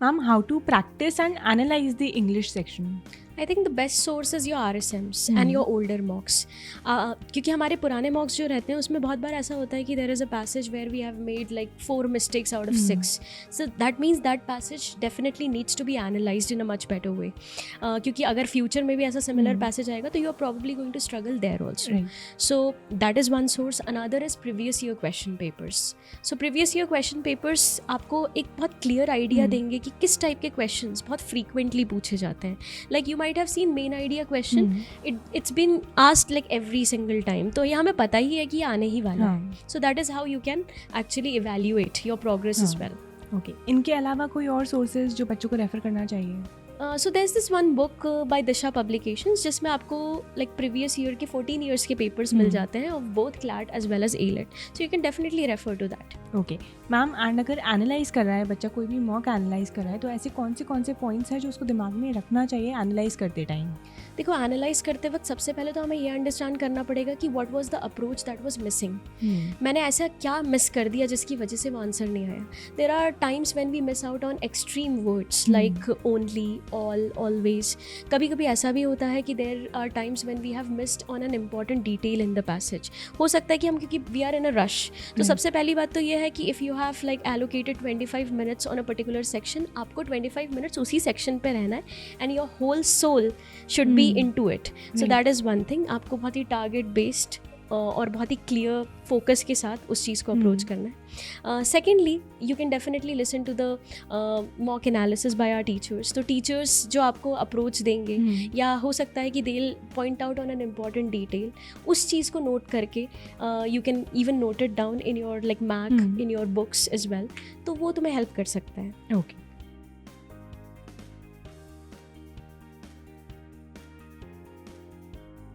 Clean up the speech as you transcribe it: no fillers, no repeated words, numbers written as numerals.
Ma'am, how to practice and analyze the English section? I think the best source is your RSMs and your older मॉक्स. क्योंकि हमारे पुराने मॉक्स जो रहते हैं उसमें बहुत बार ऐसा होता है कि there is a passage where we have made like 4 mistakes out of 6. So that means that passage definitely needs to be analysed in a much better way. क्योंकि अगर फ्यूचर में भी ऐसा सिमिलर पैसेज आएगा तो you are probably going to struggle there also. So that is one source. Another is previous year question papers. So previous year question papers आपको एक बहुत क्लियर आइडिया देंगे कि किस टाइप के क्वेश्चन बहुत फ्रीक्वेंटली पूछे जाते हैं. Like you might have seen main idea question, it's been asked like every single time, तो ये हमें पता ही है कि ये आने ही वाला है. So that is how you can actually evaluate your progress as well. Okay. इनके अलावा कोई और सोर्सेज जो बच्चों को रेफर करना चाहिए? So there's this one book by Disha Publications जिसमें आपको like previous year के 14 years के papers मिल जाते हैं of both CLAT as well as ALET. So you can definitely refer to that. Okay ma'am, and अगर analyse कर रहा है बच्चा, कोई भी मॉक एनालाइज कर रहा है, तो ऐसे कौन से पॉइंट्स हैं जो उसको दिमाग में रखना चाहिए एनालाइज करते टाइम? देखो, एनालाइज करते वक्त सबसे पहले तो हमें ये अंडरस्टैंड करना पड़ेगा कि what was the approach that was missing. मैंने ऐसा क्या मिस कर दिया जिसकी वजह से वो आंसर नहीं आया. There are times when we miss out on extreme words like only, all, always. कभी कभी ऐसा भी होता है कि there are times when we have missed on an important detail in the passage. हो सकता है कि हम, क्योंकि we are in a rush, तो सबसे पहली बात तो ये है कि if you have like allocated 25 minutes on a particular section, आपको 25 मिनट्स उसी सेक्शन पे रहना है and your whole soul should be into it. So that is one thing. आपको बहुत ही टारगेट बेस्ड और बहुत ही क्लियर फोकस के साथ उस चीज़ को अप्रोच करना है. Secondly, you can definitely listen to the mock analysis by our teachers. तो टीचर्स जो आपको अप्रोच देंगे या हो सकता है कि they will point out on an important detail, उस चीज़ को नोट करके you can even note it down in your like mac, in your books as well. तो वो तुम्हें हेल्प कर सकता है. ओके.